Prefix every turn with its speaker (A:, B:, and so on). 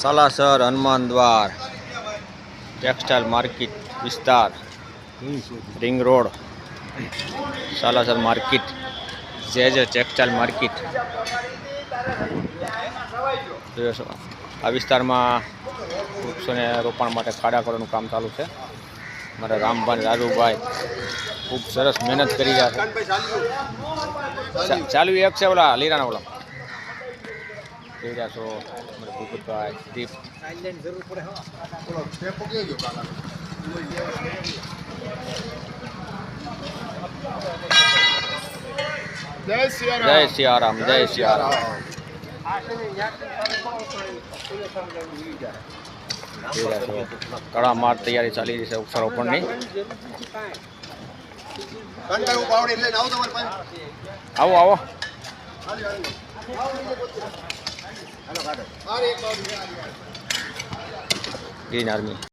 A: સાલાસર હનુમાન દ્વાર textile market વિસ્તાર ring road Salasar market જે ટેક્સટાઇલ માર્કેટ આ વિસ્તારમાં વૃક્ષોને રોપણ માટે ખાડા કરવાનું કામ ચાલુ છે. મારા રામભાઈ રાજુભાઈ ખૂબ સરસ મહેનત કરી રહ્યા છે. ચાલુ એક છે ઓલા લીરાના ઓલા જોઈ રહ્યા છો ભૂપતભાઈ દીપ જય સિયારામ જય સિયારામ. તડામાર તૈયારી ચાલી રહી છે વૃક્ષારોપણની. આવો આવો ગ્રીન આર્મી